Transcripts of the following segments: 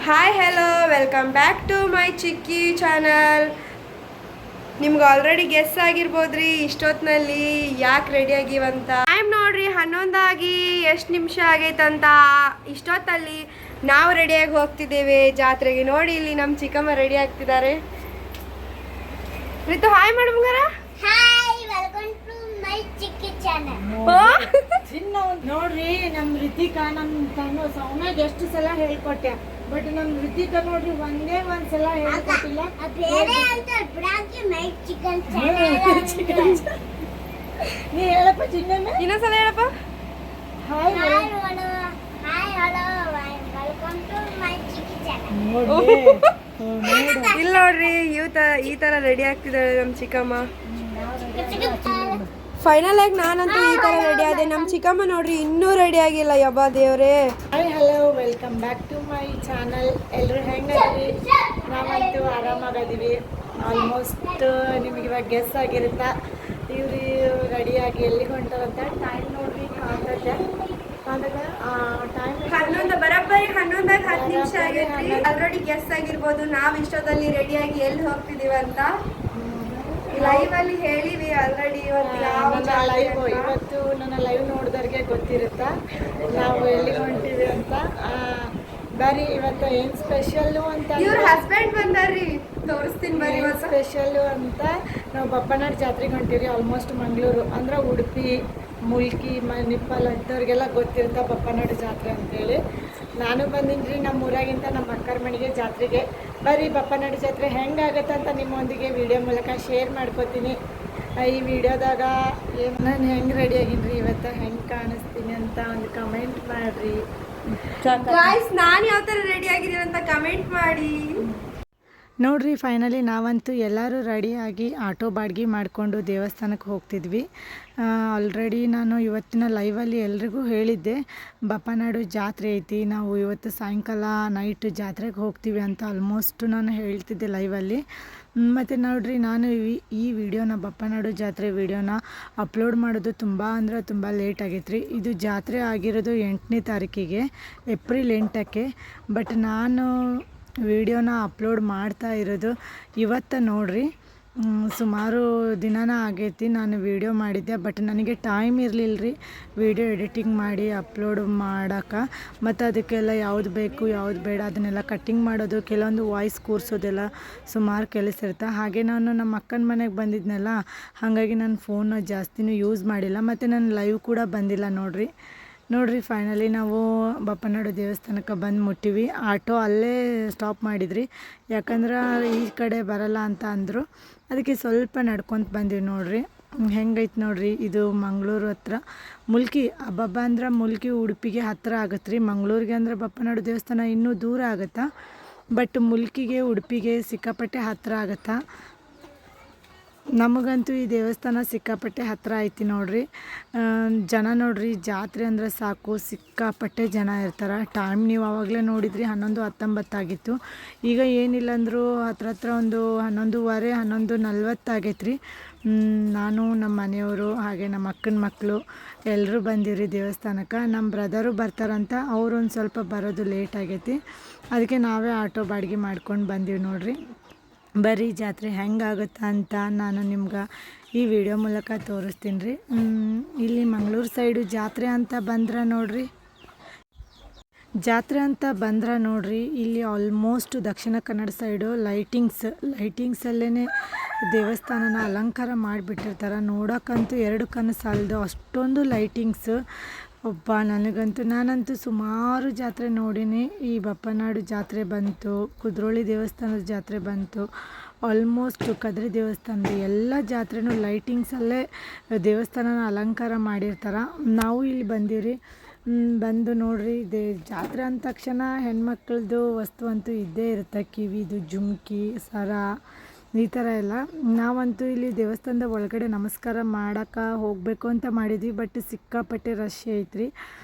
Hi hello welcome back to my Chikki channel. ನಿಮ್ಗೆ already guess ಆಗಿರ್ಬೋದ್ರಿ ಇಷ್ಟೊತ್ತಿನಲ್ಲಿ ಯಾಕೆ ರೆಡಿ ಆಗಿವಂತ. ಟೈಮ್ ನೋಡ್ರಿ 11 ಆಗಿ ಎಷ್ಟು ನಿಮಿಷ ಆಗೈತಂತ. ಇಷ್ಟೊತ್ತಲ್ಲಿ ನಾವು ರೆಡಿಯಾಗಿ ಹೋಗ್ತಿದ್ದೇವೆ ಜಾತ್ರೆಗೆ. ನೋಡಿ ಇಲ್ಲಿ ನಮ್ಮ ಚಿಕ್ಕಮ್ಮ ರೆಡಿ ಆಗ್ತಿದ್ದಾರೆ. ರಿತು ಹಾಯ್ ಮಾಡು ಮುಂಗಾರ. Hi welcome to my Chikki channel. ನೋಡ್ರಿ ನಮ್ ರಿತಿಕಾ ನಮ್ ತಂದು ಸೌಮ್ಯಾಗ ಎಷ್ಟು ಸಲ ಹೇಳ್ಕೊಟ್ಟೆ, ಬಟ್ ನಮ್ ರಿತಿಕಾ ನೋಡ್ರಿ ಒಂದ್ಸಲ ಹೇಳ್ಕೊಟ್ಟಿಲ್ಲ. ಬೇರೆ ಅಂತ ಬ್ರಾಂಕಿ ಮೈ ಚಿಕನ್ ಚಾನಲ್. ನೀ ಹೇಳಪ್ಪ ಚಿನ್ನಮ್ಮ, ಇನ್ನೊಂದ್ಸಲ ಹೇಳಪ್ಪ. Hi hi hello welcome to my Chikki channel. ನೋಡ್ರಿ ಇಲ್ಲ ನೋಡ್ರಿ ಈ ತರ ರೆಡಿ ಆಗ್ತಿದ್ದಾಳೆ ನಮ್ಮ ಚಿಕ್ಕಮ್ಮ. ಫೈನಲ್ ಆಗಿ ನಾನಂತೂ ಈ ತರ ರೆಡಿ ಆದೆ. ನಮ್ಮ ಚಿಕ್ಕಮ್ಮ ನೋಡ್ರಿ ಇನ್ನೂ ರೆಡಿ ಆಗಿಲ್ಲ. ಯಬ್ಬಾ ದೇವ್ರೇ. Hi hello welcome back to my channel. ಎಲ್ಲರೂ ಹೆಂಗದೀವಿ? ನಾವಂತೂ ಆರಾಮಾಗದೀವಿ. ಆಲ್ಮೋಸ್ಟ್ ನಿಮಗೆ ಇವಾಗ ಗೆಸ್ ಆಗಿರುತ್ತಾ ಇವ್ರು ರೆಡಿಯಾಗಿ ಎಲ್ಲಿಗೆ ಹೊಂಟಾರಂತ. ಟೈಮ್ ನೋಡ್ರಿ ಕಾಂತದೆ ಟೈಮ್ 11 ಬರೋಬ್ಬರಿ 11 10 ನಿಮಿಷ ಆಗೈತ್ರಿ. ಆಲ್ರೆಡಿ ಗೆಸ್ ಆಗಿರ್ಬೋದು ನಾವು ಇಷ್ಟೊತ್ತಲ್ಲಿ ರೆಡಿಯಾಗಿ ಎಲ್ಲಿ ಹೋಗ್ತಿದೀವಿ ಅಂತ. ಲೈವ್ ಅಲ್ಲಿ ಹೇಳಿವಿ ಆಲ್ರೆಡಿ. ಇವತ್ತು ನನ್ನ ಲೈವ್ ನೋಡಿದವ್ರಿಗೆ ಗೊತ್ತಿರುತ್ತಾ ನಾವು ಎಲ್ಲಿಗೆ ಹೊಂಟಿವಿ ಅಂತ. ಬರೀ ಇವತ್ತು ಏನು ಸ್ಪೆಷಲ್ಲು ಅಂತ, ಇವ್ರ ಹಸ್ಬೆಂಡ್ ಬಂದಾರ್ರಿ, ತೋರಿಸ್ತೀನಿ ಬರೀ. ಏನು ಸ್ಪೆಷಲ್ಲು ಅಂತ ನಾವು ಬಪ್ಪನಾಡು ಜಾತ್ರೆಗೆ ಹೊಂಟಿವಿ. ಆಲ್ಮೋಸ್ಟ್ ಮಂಗಳೂರು ಅಂದ್ರೆ ಉಡುಪಿ, ಮುಲ್ಕಿ, ನಿಪ್ಪಲ್ ಅಂಥವ್ರಿಗೆಲ್ಲ ಗೊತ್ತಿರುತ್ತೆ ಬಪ್ಪನಾಡು ಜಾತ್ರೆ ಅಂತೇಳಿ. ನಾನು ಬಂದಿನಿ ನಮ್ಮ ಊರಾಗಿಂತ ನಮ್ಮ ಅಕ್ಕರ ಮನೆಗೆ ಜಾತ್ರೆಗೆ. ಬರೀ ಬಪ್ಪನಾಡು ಜಾತ್ರೆ ಹೆಂಗಾಗತ್ತೆ ಅಂತ ನಿಮ್ಮೊಂದಿಗೆ ವಿಡಿಯೋ ಮೂಲಕ ಶೇರ್ ಮಾಡ್ಕೋತೀನಿ. ಈ ವಿಡಿಯೋದಾಗ ನಾನು ಹೆಂಗೆ ರೆಡಿ ಆಗಿನ್ರಿ, ಇವತ್ತು ಹೆಂಗೆ ಕಾಣಿಸ್ತೀನಿ ಅಂತ ಒಂದು ಕಮೆಂಟ್ ಮಾಡಿರಿ. ಗಾಯ್ಸ್ ನಾನು ಯಾವ ಥರ ರೆಡಿ ಆಗಿದ್ದೀನಿ ಅಂತ ಕಮೆಂಟ್ ಮಾಡಿ. ನೋಡ್ರಿ ಫೈನಲಿ ನಾವಂತೂ ಎಲ್ಲರೂ ರೆಡಿಯಾಗಿ ಆಟೋ ಬಾಡಿಗೆ ಮಾಡಿಕೊಂಡು ದೇವಸ್ಥಾನಕ್ಕೆ ಹೋಗ್ತಿದ್ವಿ. ಆಲ್ರೆಡಿ ನಾನು ಇವತ್ತಿನ ಲೈವಲ್ಲಿ ಎಲ್ರಿಗೂ ಹೇಳಿದ್ದೆ ಬಪ್ಪನಾಡು ಜಾತ್ರೆ ಐತಿ, ನಾವು ಇವತ್ತು ಸಾಯಂಕಾಲ ನೈಟ್ ಜಾತ್ರೆಗೆ ಹೋಗ್ತೀವಿ ಅಂತ ಆಲ್ಮೋಸ್ಟ್ ನಾನು ಹೇಳ್ತಿದ್ದೆ ಲೈವಲ್ಲಿ. ಮತ್ತು ನೋಡ್ರಿ ನಾನು ಈ ವಿಡಿಯೋನ ಬಪ್ಪನಾಡು ಜಾತ್ರೆ ವಿಡಿಯೋನ ಅಪ್ಲೋಡ್ ಮಾಡೋದು ತುಂಬ ಲೇಟ್ ಆಗೈತೆ ರೀ. ಇದು ಜಾತ್ರೆ ಆಗಿರೋದು 8ನೇ ತಾರೀಕಿಗೆ, ಏಪ್ರಿಲ್ 8ಕ್ಕೆ. ಬಟ್ ನಾನು ವಿಡಿಯೋನ ಅಪ್ಲೋಡ್ ಮಾಡ್ತಾ ಇರೋದು ಇವತ್ತು ನೋಡ್ರಿ. ಸುಮಾರು ದಿನನ ಆಗೈತಿ ನಾನು ವಿಡಿಯೋ ಮಾಡಿದ್ದೆ, ಬಟ್ ನನಗೆ ಟೈಮ್ ಇರಲಿಲ್ಲ ರೀ ವಿಡಿಯೋ ಎಡಿಟಿಂಗ್ ಮಾಡಿ ಅಪ್ಲೋಡ್ ಮಾಡೋಕೆ. ಮತ್ತು ಅದಕ್ಕೆಲ್ಲ ಯಾವ್ದು ಬೇಕು ಯಾವ್ದು ಬೇಡ ಅದನ್ನೆಲ್ಲ ಕಟ್ಟಿಂಗ್ ಮಾಡೋದು, ಕೆಲವೊಂದು ವಾಯ್ಸ್ ಕೂರಿಸೋದೆಲ್ಲ ಸುಮಾರು ಕೆಲಸ ಇರುತ್ತೆ. ಹಾಗೆ ನಾನು ನಮ್ಮ ಅಕ್ಕನ ಮನೆಗೆ ಬಂದಿದ್ನಲ್ಲ, ಹಾಗಾಗಿ ನಾನು ಫೋನ್ನ ಜಾಸ್ತಿನೂ ಯೂಸ್ ಮಾಡಿಲ್ಲ, ಮತ್ತು ನಾನು ಲೈವ್ ಕೂಡ ಬಂದಿಲ್ಲ. ನೋಡ್ರಿ ಫೈನಲಿ ನಾವು ಬಪ್ಪನಾಡು ದೇವಸ್ಥಾನಕ್ಕೆ ಬಂದು ಮುಟ್ಟಿವಿ. ಆಟೋ ಅಲ್ಲೇ ಸ್ಟಾಪ್ ಮಾಡಿದ್ರಿ, ಯಾಕಂದ್ರೆ ಈ ಕಡೆ ಬರಲ್ಲ ಅಂತ ಅಂದರು. ಅದಕ್ಕೆ ಸ್ವಲ್ಪ ನಡ್ಕೊತ ಬಂದಿವಿ. ನೋಡ್ರಿ ಹೆಂಗೈತೆ ನೋಡ್ರಿ. ಇದು ಮಂಗಳೂರು ಹತ್ರ ಮುಲ್ಕಿ. ಹಬ್ಬ ಅಂದ್ರೆ ಮುಲ್ಕಿ ಉಡುಪಿಗೆ ಹತ್ತಿರ ಆಗತ್ತೆ ರೀ. ಮಂಗಳೂರಿಗೆ ಅಂದ್ರೆ ಬಪ್ಪನಾಡು ದೇವಸ್ಥಾನ ಇನ್ನೂ ದೂರ ಆಗುತ್ತಾ, ಬಟ್ ಮುಲ್ಕಿಗೆ ಉಡುಪಿಗೆ ಸಿಕ್ಕಾಪಟ್ಟೆ ಹತ್ತಿರ ಆಗುತ್ತಾ. ನಮಗಂತೂ ಈ ದೇವಸ್ಥಾನ ಸಿಕ್ಕಾಪಟ್ಟೆ ಹತ್ತಿರ ಐತಿ ನೋಡ್ರಿ. ಜನ ನೋಡ್ರಿ, ಜಾತ್ರೆ ಅಂದರೆ ಸಾಕು ಸಿಕ್ಕಾಪಟ್ಟೆ ಜನ ಇರ್ತಾರೆ. ಟೈಮ್ ನೀವು ಆವಾಗಲೇ ನೋಡಿದ್ರಿ 11:19 ಆಗಿತ್ತು. ಈಗ ಏನಿಲ್ಲ ಅಂದರೂ ಹತ್ರ ಒಂದು 11:15 11:40 ಆಗೈತೆ ರೀ. ನಾನು ನಮ್ಮ ಮನೆಯವರು ಹಾಗೆ ನಮ್ಮ ಅಕ್ಕನ ಮಕ್ಕಳು ಎಲ್ಲರೂ ಬಂದಿವ್ರಿ ದೇವಸ್ಥಾನಕ್ಕೆ. ನಮ್ಮ ಬ್ರದರು ಬರ್ತಾರಂತ, ಅವರು ಒಂದು ಸ್ವಲ್ಪ ಬರೋದು ಲೇಟ್ ಆಗೈತಿ. ಅದಕ್ಕೆ ನಾವೇ ಆಟೋ ಬಾಡಿಗೆ ಮಾಡ್ಕೊಂಡು ಬಂದೀವಿ ನೋಡ್ರಿ. ಬರೀ ಜಾತ್ರೆ ಹೆಂಗಾಗುತ್ತೆ ಅಂತ ನಾನು ನಿಮ್ಗೆ ಈ ವಿಡಿಯೋ ಮೂಲಕ ತೋರಿಸ್ತೀನಿ ರೀ. ಇಲ್ಲಿ ಮಂಗಳೂರು ಸೈಡು ಜಾತ್ರೆ ಅಂತ ಬಂದ್ರೆ ನೋಡ್ರಿ ಇಲ್ಲಿ ಆಲ್ಮೋಸ್ಟ್ ದಕ್ಷಿಣ ಕನ್ನಡ ಸೈಡು ಲೈಟಿಂಗ್ಸಲ್ಲೇ ದೇವಸ್ಥಾನನ ಅಲಂಕಾರ ಮಾಡಿಬಿಟ್ಟಿರ್ತಾರೆ. ನೋಡೋಕ್ಕಂತೂ 2 ಕಣ್ಣು ಸಾಲದು ಅಷ್ಟೊಂದು ಲೈಟಿಂಗ್ಸ್. ನಾನಂತೂ ಸುಮಾರು ಜಾತ್ರೆ ನೋಡೀನಿ. ಈ ಬಪ್ಪನಾಡು ಜಾತ್ರೆ ಬಂತು, ಕುದ್ರೋಳಿ ದೇವಸ್ಥಾನದ ಜಾತ್ರೆ ಬಂತು, ಆಲ್ಮೋಸ್ಟ್ ಕದ್ರಿ ದೇವಸ್ಥಾನದ ಎಲ್ಲ ಜಾತ್ರೆನೂ ಲೈಟಿಂಗ್ಸಲ್ಲೇ ದೇವಸ್ಥಾನನ ಅಲಂಕಾರ ಮಾಡಿರ್ತಾರೆ. ನಾವು ಇಲ್ಲಿ ಬಂದೀವ್ರಿ. ಬಂದು ನೋಡ್ರಿ, ಜಾತ್ರೆ ಅಂದ ತಕ್ಷಣ ಹೆಣ್ಮಕ್ಳದ್ದು ವಸ್ತು ಅಂತೂ ಇದ್ದೇ ಇರುತ್ತೆ. ಕಿವಿದು ಜುಮ್ಕಿ, ಸರ, ಈ ಥರ ಎಲ್ಲ. ನಾವಂತೂ ಇಲ್ಲಿ ದೇವಸ್ಥಾನದ ಒಳಗಡೆ ನಮಸ್ಕಾರ ಮಾಡೋಕ್ಕೆ ಹೋಗಬೇಕು ಅಂತ ಮಾಡಿದ್ವಿ, ಬಟ್ ಸಿಕ್ಕಾಪಟ್ಟೆ ರಶ್ ಐತ್ರಿ.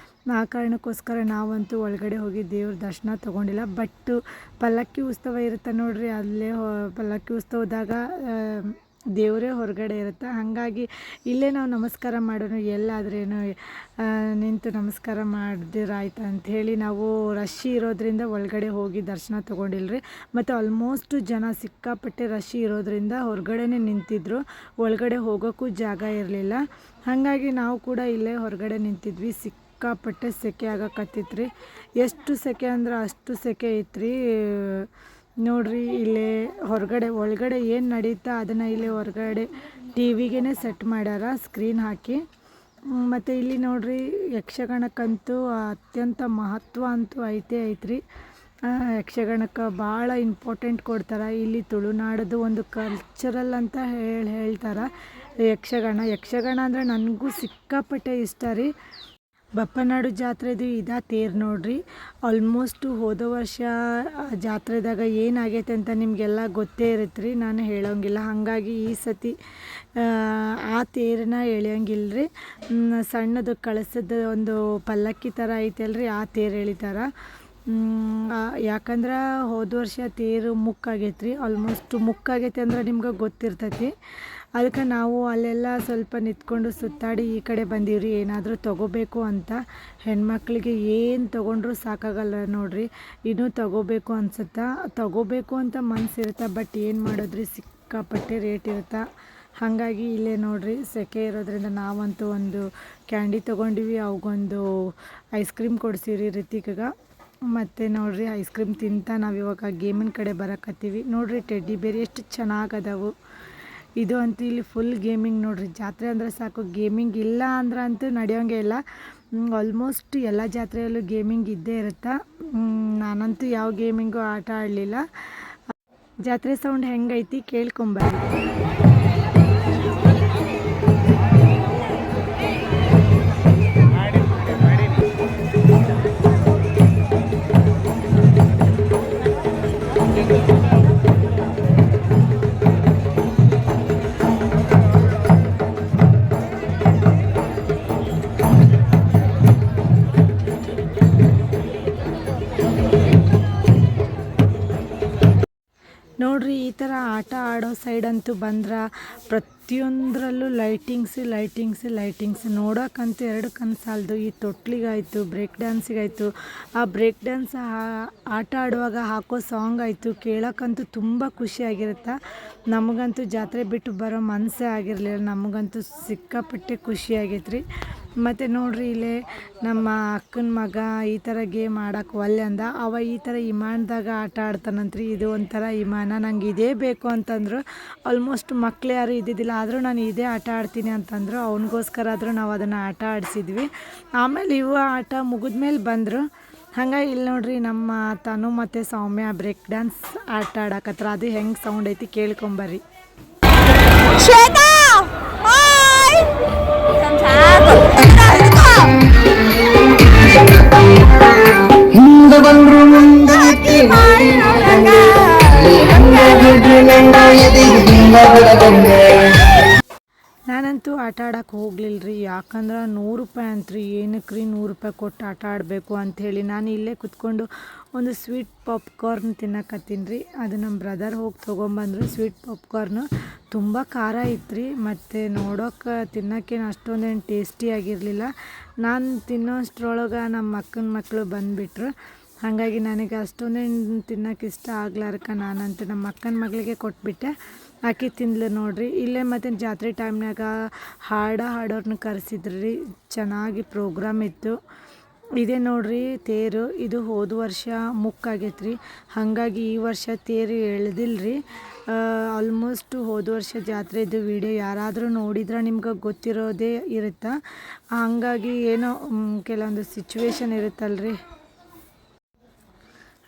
ಆ ಕಾರಣಕ್ಕೋಸ್ಕರ ನಾವಂತೂ ಒಳಗಡೆ ಹೋಗಿ ದೇವ್ರ ದರ್ಶನ ತೊಗೊಂಡಿಲ್ಲ. ಬಟ್ ಪಲ್ಲಕ್ಕಿ ಉತ್ಸವ ಇರುತ್ತೆ ನೋಡ್ರಿ, ಅಲ್ಲೇ ಪಲ್ಲಕ್ಕಿ ಉತ್ಸವದಾಗ ದೇವರೇ ಹೊರಗಡೆ ಇರುತ್ತೆ. ಹಾಗಾಗಿ ಇಲ್ಲೇ ನಾವು ನಮಸ್ಕಾರ ಮಾಡೋಣ, ಎಲ್ಲಾದ್ರೇನು ನಿಂತು ನಮಸ್ಕಾರ ಮಾಡಿದಿರಾಯ್ತು ಅಂಥೇಳಿ ನಾವು ರಶ್ ಇರೋದ್ರಿಂದ ಒಳಗಡೆ ಹೋಗಿ ದರ್ಶನ ತೊಗೊಂಡಿಲ್ರಿ. ಮತ್ತು ಆಲ್ಮೋಸ್ಟ್ ಜನ ಸಿಕ್ಕಾಪಟ್ಟೆ ರಶ್ ಇರೋದ್ರಿಂದ ಹೊರಗಡೆನೇ ನಿಂತಿದ್ರು, ಒಳಗಡೆ ಹೋಗೋಕ್ಕೂ ಜಾಗ ಇರಲಿಲ್ಲ. ಹಾಗಾಗಿ ನಾವು ಕೂಡ ಇಲ್ಲೇ ಹೊರಗಡೆ ನಿಂತಿದ್ವಿ. ಸಿಕ್ಕಾಪಟ್ಟೆ ಸೆಕೆ ಆಗಕತ್ತಿತ್ರಿ. ಎಷ್ಟು ಸೆಕೆ ಅಂದ್ರೆ ಅಷ್ಟು ಸೆಕೆ ಐತ್ರಿ. ನೋಡ್ರಿ ಇಲ್ಲೇ ಹೊರಗಡೆ ಒಳಗಡೆ ಏನು ನಡೀತಾ ಅದನ್ನು ಇಲ್ಲೇ ಹೊರಗಡೆ ಟಿ ವಿಗೇ ಸೆಟ್ ಮಾಡ್ಯಾರ, ಸ್ಕ್ರೀನ್ ಹಾಕಿ. ಮತ್ತು ಇಲ್ಲಿ ನೋಡ್ರಿ ಯಕ್ಷಗಾನಕ್ಕಂತೂ ಅತ್ಯಂತ ಮಹತ್ವ ಅಂತೂ ಐತ್ರಿ. ಯಕ್ಷಗಾನಕ್ಕೆ ಭಾಳ ಇಂಪಾರ್ಟೆಂಟ್ ಕೊಡ್ತಾರೆ. ಇಲ್ಲಿ ತುಳುನಾಡದು ಒಂದು ಕಲ್ಚರಲ್ ಅಂತ ಹೇಳ್ತಾರೆ ಯಕ್ಷಗಾನ ಅಂದರೆ ನನಗೂ ಸಿಕ್ಕಾಪಟ್ಟೆ ಇಷ್ಟ ರೀ. ಬಪ್ಪನಾಡು ಜಾತ್ರೆದು ಇದೇ ತೇರು ನೋಡ್ರಿ. ಆಲ್ಮೋಸ್ಟು ಹೋದ ವರ್ಷ ಜಾತ್ರೆದಾಗ ಏನಾಗೈತೆ ಅಂತ ನಿಮಗೆಲ್ಲ ಗೊತ್ತೇ ಇರುತ್ತೆ ರೀ, ನಾನು ಹೇಳೋಂಗಿಲ್ಲ. ಹಾಗಾಗಿ ಈ ಸತಿ ಆ ತೇರನ್ನ ಎಳೆಯೋಂಗಿಲ್ಲ ರೀ. ಸಣ್ಣದು ಕಳಸದ ಒಂದು ಪಲ್ಲಕ್ಕಿ ಥರ ಐತಲ್ರಿ, ಆ ತೇರು ಎಳಿತಾರೆ. ಯಾಕಂದ್ರೆ ಹೋದ ವರ್ಷ ತೇರು ಮುಕ್ಕಾಗೈತೆ ರೀ. ಆಲ್ಮೋಸ್ಟ್ ಮುಕ್ಕಾಗೈತೆ ಅಂದ್ರೆ ನಿಮ್ಗೆ ಗೊತ್ತಿರ್ತೈತಿ. ಅದಕ್ಕೆ ನಾವು ಅಲ್ಲೆಲ್ಲ ಸ್ವಲ್ಪ ನಿಂತ್ಕೊಂಡು ಸುತ್ತಾಡಿ ಈ ಕಡೆ ಬಂದೀವ್ರಿ, ಏನಾದರೂ ತೊಗೋಬೇಕು ಅಂತ. ಹೆಣ್ಮಕ್ಳಿಗೆ ಏನು ತೊಗೊಂಡ್ರೂ ಸಾಕಾಗಲ್ಲ ನೋಡ್ರಿ, ಇನ್ನೂ ತೊಗೋಬೇಕು ಅನ್ಸುತ್ತಾ. ತೊಗೋಬೇಕು ಅಂತ ಮನಸ್ಸಿರುತ್ತೆ, ಬಟ್ ಏನು ಮಾಡೋದ್ರಿ, ಸಿಕ್ಕಾಪಟ್ಟೆ ರೇಟ್ ಇರುತ್ತೆ. ಹಾಗಾಗಿ ಇಲ್ಲೇ ನೋಡ್ರಿ ಸೆಕೆ ಇರೋದ್ರಿಂದ ನಾವಂತೂ ಒಂದು ಕ್ಯಾಂಡಿ ತೊಗೊಂಡಿವಿ, ಅವಗೊಂದು ಐಸ್ ಕ್ರೀಮ್ ಕೊಡ್ಸಿವ್ರಿ ರಿತಿಕ್ಗೆ. ಮತ್ತು ನೋಡ್ರಿ ಐಸ್ ಕ್ರೀಮ್ ತಿಂತ ನಾವು ಇವಾಗ ಗೇಮಿನ ಕಡೆ ಬರಕತ್ತೀವಿ. ನೋಡ್ರಿ ಟೆಡ್ಡಿ ಬೇರೆ ಎಷ್ಟು ಚೆನ್ನಾಗದವು. ಇದು ಅಂತೂ ಇಲ್ಲಿ ಫುಲ್ ಗೇಮಿಂಗ್ ನೋಡ್ರಿ. ಜಾತ್ರೆ ಅಂದರೆ ಸಾಕು, ಗೇಮಿಂಗ್ ಇಲ್ಲ ಅಂದ್ರೆ ಅಂತೂ ನಡೆಯೋಂಗೇ ಇಲ್ಲ. ಆಲ್ಮೋಸ್ಟ್ ಎಲ್ಲ ಜಾತ್ರೆಯಲ್ಲೂ ಗೇಮಿಂಗ್ ಇದ್ದೇ ಇರುತ್ತೆ. ನಾನಂತೂ ಯಾವ ಗೇಮಿಂಗು ಆಟ ಆಡಲಿಲ್ಲ. ಜಾತ್ರೆ ಸೌಂಡ್ ಹೆಂಗೈತಿ ಕೇಳ್ಕೊಂಬರ್ರಿ. ನೋಡ್ರಿ ಈ ಥರ ಆಟ ಆಡೋ ಸೈಡ್ ಅಂತೂ ಬಂದ್ರೆ ಪ್ರತಿಯೊಂದರಲ್ಲೂ ಲೈಟಿಂಗ್ಸ್ ನೋಡೋಕ್ಕಂತೂ ಎರಡು ಕಣ್ಣು ಸಾಲದು. ಈ ತೊಟ್ಲಿಗಾಯಿತು, ಬ್ರೇಕ್ ಡ್ಯಾನ್ಸಿಗಾಯಿತು, ಆ ಬ್ರೇಕ್ ಡ್ಯಾನ್ಸ್ ಆಟ ಆಡುವಾಗ ಹಾಕೋ ಸಾಂಗ್ ಆಯಿತು, ಕೇಳೋಕ್ಕಂತೂ ತುಂಬ ಖುಷಿಯಾಗಿರುತ್ತೆ. ನಮಗಂತೂ ಜಾತ್ರೆ ಬಿಟ್ಟು ಬರೋ ಮನಸ್ಸೇ ಆಗಿರಲಿಲ್ಲ. ನಮಗಂತೂ ಸಿಕ್ಕಾಪಟ್ಟೆ ಖುಷಿಯಾಗೈತ್ರಿ. ಮತ್ತು ನೋಡ್ರಿ ಇಲ್ಲೇ ನಮ್ಮ ಅಕ್ಕನ ಮಗ ಈ ಥರ ಗೇಮ್ ಆಡೋಕೆ ಒಲ್ಲೆ ಅಂದ. ಅವ ಈ ಥರ ವಿಮಾನದಾಗ ಆಟ ಆಡ್ತಾನಂತ್ರಿ. ಇದು ಒಂಥರ ವಿಮಾನ, ನಂಗೆ ಇದೇ ಬೇಕು ಅಂತಂದರು. ಆಲ್ಮೋಸ್ಟ್ ಮಕ್ಳು ಯಾರು ಇದ್ದಿದ್ದಿಲ್ಲ, ಆದರೂ ನಾನು ಇದೇ ಆಟ ಆಡ್ತೀನಿ ಅಂತಂದರು. ಅವನಿಗೋಸ್ಕರ ಆದರೂ ನಾವು ಅದನ್ನು ಆಟ ಆಡಿಸಿದ್ವಿ. ಆಮೇಲೆ ಇವು ಆಟ ಮುಗಿದ್ಮೇಲೆ ಬಂದರು. ಹಂಗಾಗಿ ಇಲ್ಲಿ ನೋಡ್ರಿ ನಮ್ಮ ತನು ಮತ್ತು ಸೌಮ್ಯ ಬ್ರೇಕ್ ಡ್ಯಾನ್ಸ್ ಆಟ ಆಡಕತ್ರ. ಅದು ಹೆಂಗೆ ಸೌಂಡ್ ಐತಿ ಕೇಳ್ಕೊಂಬರ್ರಿ. ನಾನಂತೂ ಆಟ ಆಡೋಕೆ ಹೋಗ್ಲಿಲ್ಲ ರೀ. ಯಾಕಂದ್ರೆ 100 ರೂಪಾಯಿ ಅಂತ್ರಿ. ಏನಕ್ಕೆ ರೀ 100 ರೂಪಾಯಿ ಕೊಟ್ಟು ಆಟ ಆಡಬೇಕು ಅಂಥೇಳಿ ನಾನು ಇಲ್ಲೇ ಕುತ್ಕೊಂಡು ಒಂದು ಸ್ವೀಟ್ ಪಾಪ್ಕಾರ್ನ್ ತಿನ್ನಕತ್ತೀನಿ ರೀ. ಅದು ನಮ್ಮ ಬ್ರದರ್ ಹೋಗಿ ತೊಗೊಂಬಂದರು. ಸ್ವೀಟ್ ಪಾಪ್ಕಾರ್ನು ತುಂಬ ಖಾರ ಇತ್ತು. ಮತ್ತು ನೋಡೋಕೆ ತಿನ್ನೋಕ್ಕೇನು ಅಷ್ಟೊಂದೇನು ಟೇಸ್ಟಿಯಾಗಿರಲಿಲ್ಲ. ನಾನು ತಿನ್ನೋಷ್ಟ್ರೊಳಗೆ ನಮ್ಮ ಅಕ್ಕನ ಮಕ್ಕಳು ಬಂದುಬಿಟ್ರು. ಹಾಗಾಗಿ ನನಗೆ ಅಷ್ಟೊಂದೇನು ತಿನ್ನೋಕೆ ಇಷ್ಟ ಆಗ್ಲಾರ್ಕ ನಾನಂತೂ ನಮ್ಮ ಅಕ್ಕನ ಮಗಳಿಗೆ ಕೊಟ್ಬಿಟ್ಟೆ. ಆಕೆ ತಿಂದ್ಲು ನೋಡ್ರಿ. ಇಲ್ಲೇ ಮತ್ತು ಜಾತ್ರೆ ಟೈಮ್ನಾಗ ಹಾಡೋರನ್ನ ಕರೆಸಿದ್ರು ರೀ. ಚೆನ್ನಾಗಿ ಪ್ರೋಗ್ರಾಮ್ ಇತ್ತು. ಇದೇ ನೋಡ್ರಿ ತೇರು. ಇದು ಹೋದ ವರ್ಷ ಮುಕ್ಕಾಗೈತೆ ರೀ. ಹಾಗಾಗಿ ಈ ವರ್ಷ ತೇರು ಎಳೆದಿಲ್ಲ ರೀ. ಆಲ್ಮೋಸ್ಟ್ ಹೋದ ವರ್ಷ ಜಾತ್ರೆದು ವಿಡಿಯೋ ಯಾರಾದರೂ ನೋಡಿದ್ರೆ ನಿಮ್ಗೆ ಗೊತ್ತಿರೋದೇ ಇರುತ್ತೆ. ಹಾಗಾಗಿ ಏನೋ ಕೆಲವೊಂದು ಸಿಚುವೇಶನ್ ಇರುತ್ತಲ್ರಿ,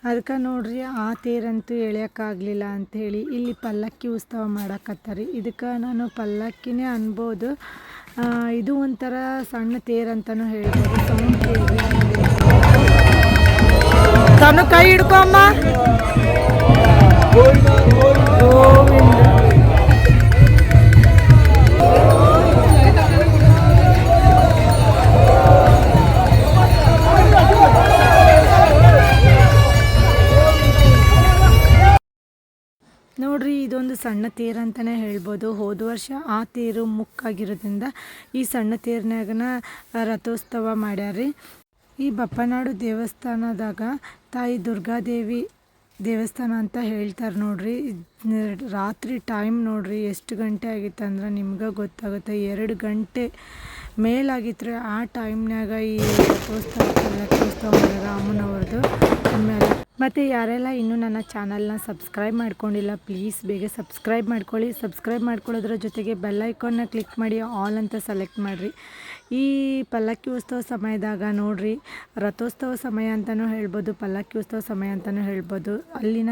ಅದಕ್ಕೆ ನೋಡ್ರಿ ಆ ತೇರಂತೂ ಎಳೆಯೋಕ್ಕಾಗಲಿಲ್ಲ ಅಂಥೇಳಿ ಇಲ್ಲಿ ಪಲ್ಲಕ್ಕಿ ಉತ್ಸವ ಮಾಡಕತ್ತಾರೆ. ಇದಕ್ಕೆ ನಾನು ಪಲ್ಲಕ್ಕಿನೇ ಅನ್ಬೋದು. ಇದು ಒಂಥರ ಸಣ್ಣ ತೇರಂತನೂ ಹೇಳ್ಬೋದು. ಸೌಂಡ್ ಕೇಳಿ ತನು ಕೈ ಹಿಡ್ಕೊಂಬ. ನೋಡ್ರಿ ಇದೊಂದು ಸಣ್ಣ ತೇರು ಅಂತಲೇ ಹೇಳ್ಬೋದು. ಹೋದ ವರ್ಷ ಆ ತೇರು ಮುಕ್ಕಾಗಿರೋದ್ರಿಂದ ಈ ಸಣ್ಣ ತೇರಿನಾಗನ ರಥೋತ್ಸವ ಮಾಡ್ಯಾರ್ರಿ. ಈ ಬಪ್ಪನಾಡು ದೇವಸ್ಥಾನದಾಗ ತಾಯಿ ದುರ್ಗಾದೇವಿ ದೇವಸ್ಥಾನ ಅಂತ ಹೇಳ್ತಾರೆ ನೋಡ್ರಿ. ರಾತ್ರಿ ಟೈಮ್ ನೋಡ್ರಿ ಎಷ್ಟು ಗಂಟೆ ಆಗಿತ್ತು ಅಂದ್ರೆ ನಿಮ್ಗೆ ಗೊತ್ತಾಗುತ್ತೆ, 2 ಗಂಟೆ ಮೇಲಾಗಿತ್ತು ಆ ಟೈಮ್ನಾಗ ಈ ರಥೋತ್ಸವ ಮಾಡಿದ ಅಮ್ಮನವ್ರದ್ದು. ಆಮೇಲೆ ಮತ್ತು ಯಾರೆಲ್ಲ ಇನ್ನೂ ನನ್ನ ಚಾನಲ್ನ ಸಬ್ಸ್ಕ್ರೈಬ್ ಮಾಡ್ಕೊಂಡಿಲ್ಲ ಪ್ಲೀಸ್ ಬೇಗ ಸಬ್ಸ್ಕ್ರೈಬ್ ಮಾಡ್ಕೊಳ್ಳಿ. ಸಬ್ಸ್ಕ್ರೈಬ್ ಮಾಡ್ಕೊಳ್ಳೋದ್ರ ಜೊತೆಗೆ ಬೆಲ್ ಐಕಾನ್ನ ಕ್ಲಿಕ್ ಮಾಡಿ ಆಲ್ ಅಂತ ಸೆಲೆಕ್ಟ್ ಮಾಡಿರಿ. ಈ ಪಲ್ಲಕ್ಕಿ ಉತ್ಸವ ಸಮಯದಾಗ ನೋಡ್ರಿ, ರಥೋತ್ಸವ ಸಮಯ ಅಂತಲೂ ಹೇಳ್ಬೋದು, ಪಲ್ಲಕ್ಕಿ ಉತ್ಸವ ಸಮಯ ಅಂತಲೂ ಹೇಳ್ಬೋದು. ಅಲ್ಲಿನ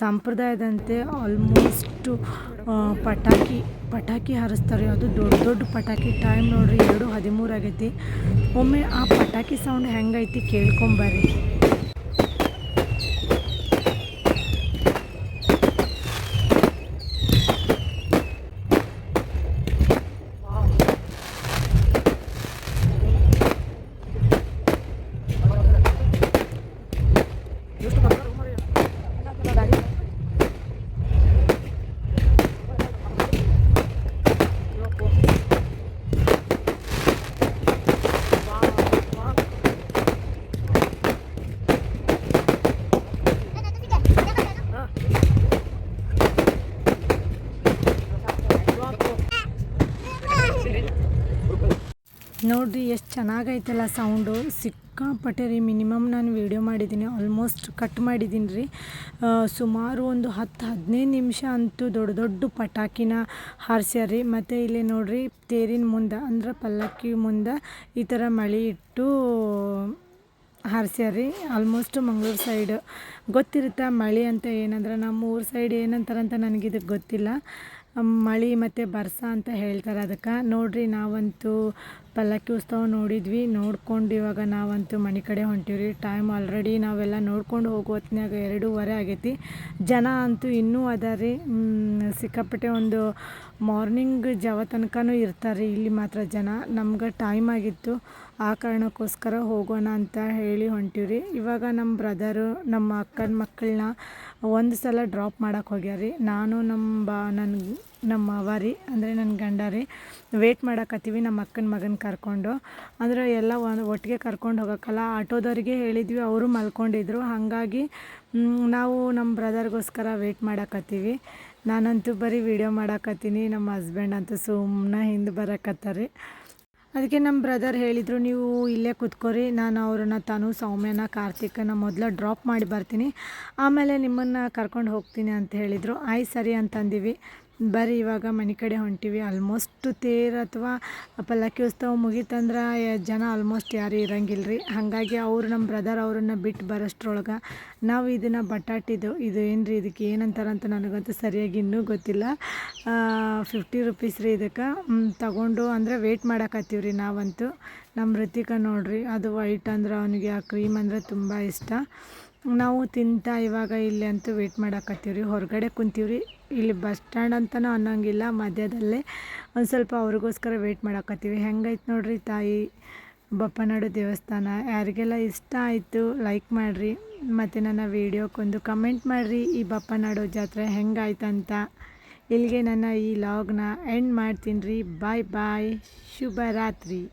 ಸಂಪ್ರದಾಯದಂತೆ ಆಲ್ಮೋಸ್ಟು ಪಟಾಕಿ ಹಾರಿಸ್ತಾರೆ. ಅದು ದೊಡ್ಡ ದೊಡ್ಡ ಪಟಾಕಿ. ಟೈಮ್ ನೋಡ್ರಿ 2:13 ಆಗೈತಿ. ಒಮ್ಮೆ ಆ ಪಟಾಕಿ ಸೌಂಡ್ ಹೆಂಗೈತಿ ಕೇಳ್ಕೊಂಬರ್ರಿ. ನೋಡ್ರಿ ಎಷ್ಟು ಚೆನ್ನಾಗೈತಲ್ಲ ಸೌಂಡು, ಸಿಕ್ಕಾಪಟ್ಟೆ ರೀ. ಮಿನಿಮಮ್ ನಾನು ವೀಡಿಯೋ ಮಾಡಿದ್ದೀನಿ, ಆಲ್ಮೋಸ್ಟ್ ಕಟ್ ಮಾಡಿದ್ದೀನಿ ರೀ. ಸುಮಾರು ಒಂದು 10-15 ನಿಮಿಷ ಅಂತೂ ದೊಡ್ಡ ದೊಡ್ಡ ಪಟಾಕಿನ ಹಾರಿಸ್ಯಾರಿ. ಮತ್ತು ಇಲ್ಲಿ ನೋಡ್ರಿ ತೇರಿನ ಮುಂದೆ ಅಂದ್ರೆ ಪಲ್ಲಕ್ಕಿ ಮುಂದೆ ಈ ಥರ ಮಳೆ ಇಟ್ಟು ಹಾರಿಸ್ಯಾರಿ. ಆಲ್ಮೋಸ್ಟ್ ಮಂಗಳೂರು ಸೈಡ್ ಗೊತ್ತಿರುತ್ತೆ ಮಳೆ ಅಂತ ಏನಂದ್ರೆ, ನಮ್ಮ ಊರ ಸೈಡ್ ಏನಂತಾರಂತ ನನಗಿದಕ್ಕೆ ಗೊತ್ತಿಲ್ಲ. ಮಳೆ ಮತ್ತು ಬರ್ಸ ಅಂತ ಹೇಳ್ತಾರೆ ಅದಕ್ಕೆ. ನೋಡ್ರಿ ನಾವಂತೂ ಪಲ್ಲಕ್ಕಿ ಉತ್ಸವ ನೋಡಿದ್ವಿ, ನೋಡ್ಕೊಂಡು ಇವಾಗ ನಾವಂತೂ ಮನೆ ಕಡೆ ಹೊಂಟೀವ್ರಿ. ಟೈಮ್ ಆಲ್ರೆಡಿ ನಾವೆಲ್ಲ ನೋಡ್ಕೊಂಡು ಹೋಗೋ ಹೊತ್ನ್ಯಾಗ 2:15 ಆಗೈತಿ. ಜನ ಅಂತೂ ಇನ್ನೂ ಅದಾರಿ, ಸಿಕ್ಕಾಪಟ್ಟೆ ಒಂದು ಮಾರ್ನಿಂಗ್ ಜಾವ ತನಕನೂ ಇರ್ತಾರೆ ಇಲ್ಲಿ ಮಾತ್ರ ಜನ. ನಮ್ಗೆ ಟೈಮ್ ಆಗಿತ್ತು, ಆ ಕಾರಣಕ್ಕೋಸ್ಕರ ಹೋಗೋಣ ಅಂತ ಹೇಳಿ ಹೊಂಟೀವ್ರಿ. ಇವಾಗ ನಮ್ಮ ಬ್ರದರು ನಮ್ಮ ಅಕ್ಕನ ಮಕ್ಕಳನ್ನ ಒಂದು ಸಲ ಡ್ರಾಪ್ ಮಾಡೋಕೆ ಹೋಗ್ಯಾರಿ. ನಾನು ನಮ್ಮ ಅವ್ವ ರೀ ಅಂದರೆ ನನ್ನ ಗಂಡ ರೀ ವೇಟ್ ಮಾಡಕತ್ತೀವಿ ನಮ್ಮ ಅಕ್ಕನ ಮಗನ ಕರ್ಕೊಂಡು. ಅಂದರೆ ಎಲ್ಲ ಒಟ್ಟಿಗೆ ಕರ್ಕೊಂಡು ಹೋಗೋಕ್ಕಲ್ಲ, ಆಟೋದವ್ರಿಗೆ ಹೇಳಿದ್ವಿ, ಅವರು ಮಲ್ಕೊಂಡಿದ್ರು. ಹಾಗಾಗಿ ನಾವು ನಮ್ಮ ಬ್ರದರ್ಗೋಸ್ಕರ ವೇಟ್ ಮಾಡಕತ್ತೀವಿ. ನಾನಂತೂ ಬರೀ ವೀಡಿಯೋ ಮಾಡಕತ್ತೀನಿ, ನಮ್ಮ ಹಸ್ಬೆಂಡ್ ಅಂತೂ ಸುಮ್ಮನೆ ಹಿಂದೆ ಬರಕತ್ತಾರೆ. ಅದಕ್ಕೆ ನಮ್ಮ ಬ್ರದರ್ ಹೇಳಿದರು, ನೀವು ಇಲ್ಲೇ ಕೂತ್ಕೋರಿ, ನಾನು ಅವ್ರನ್ನ ಸೌಮ್ಯನ ಕಾರ್ತಿಕನ ಮೊದಲು ಡ್ರಾಪ್ ಮಾಡಿ ಬರ್ತೀನಿ, ಆಮೇಲೆ ನಿಮ್ಮನ್ನು ಕರ್ಕೊಂಡು ಹೋಗ್ತೀನಿ ಅಂತ ಹೇಳಿದರು. ಆಯ್ತು ಸರಿ ಅಂತಂದಿವಿ. ಬರ್ರಿ ಇವಾಗ ಮನೆ ಕಡೆ ಹೊಂಟೀವಿ. ಆಲ್ಮೋಸ್ಟ್ ತೇರು ಅಥವಾ ಪಲ್ಲಕ್ಕಿ ಉತ್ಸವ ಮುಗೀತಂದ್ರೆ ಜನ ಆಲ್ಮೋಸ್ಟ್ ಯಾರು ಇರಂಗಿಲ್ಲ ರೀ. ಹಾಗಾಗಿ ನಮ್ಮ ಬ್ರದರ್ ಅವ್ರನ್ನ ಬಿಟ್ಟು ಬರೋಷ್ಟ್ರೊಳಗೆ ನಾವು ಇದನ್ನು ಬಟಾಟಿದು ಇದು ಏನು ರೀ, ಇದಕ್ಕೆ ಏನಂತಾರಂತ ನನಗಂತೂ ಸರಿಯಾಗಿ ಇನ್ನೂ ಗೊತ್ತಿಲ್ಲ. 50 ರೂಪೀಸ್ ರೀ ಇದಕ್ಕೆ. ತಗೊಂಡು ಅಂದರೆ ವೆಯ್ಟ್ ಮಾಡಕತ್ತೀವಿ ರೀ ನಾವಂತೂ. ನಮ್ಮ ಋತಿಕ ನೋಡ್ರಿ, ಅದು ವೈಟ್ ಅಂದ್ರೆ ಅವನಿಗೆ ಆ ಕ್ರೀಮ್ ಅಂದರೆ ತುಂಬ ಇಷ್ಟ. ನಾವು ತಿಂತಾ ಇವಾಗ ಇಲ್ಲಿ ಅಂತೂ ವೇಟ್ ಮಾಡಕತ್ತೀವಿ ರೀ. ಹೊರಗಡೆ ಕುಂತೀವ್ರಿ, ಇಲ್ಲಿ ಬಸ್ ಸ್ಟ್ಯಾಂಡ್ ಅಂತಲೂ ಅನ್ನೋಂಗಿಲ್ಲ, ಮಧ್ಯದಲ್ಲೇ ಒಂದು ಸ್ವಲ್ಪ ಅವ್ರಿಗೋಸ್ಕರ ವೇಟ್ ಮಾಡಕತ್ತೀವಿ. ಹೆಂಗೈತೆ ನೋಡ್ರಿ ತಾಯಿ ಬಪ್ಪನಾಡು ದೇವಸ್ಥಾನ. ಯಾರಿಗೆಲ್ಲ ಇಷ್ಟ ಆಯಿತು ಲೈಕ್ ಮಾಡಿರಿ, ಮತ್ತು ನನ್ನ ವೀಡಿಯೋಕ್ಕೊಂದು ಕಮೆಂಟ್ ಮಾಡಿರಿ ಈ ಬಪ್ಪನಾಡು ಜಾತ್ರೆ ಹೆಂಗಾಯ್ತಂತ. ಇಲ್ಲಿಗೆ ನನ್ನ ಈ ಲಾಗ್ನ ಎಂಡ್ ಮಾಡ್ತೀನಿ ರೀ. ಬಾಯ್ ಬಾಯ್, ಶುಭರಾತ್ರಿ.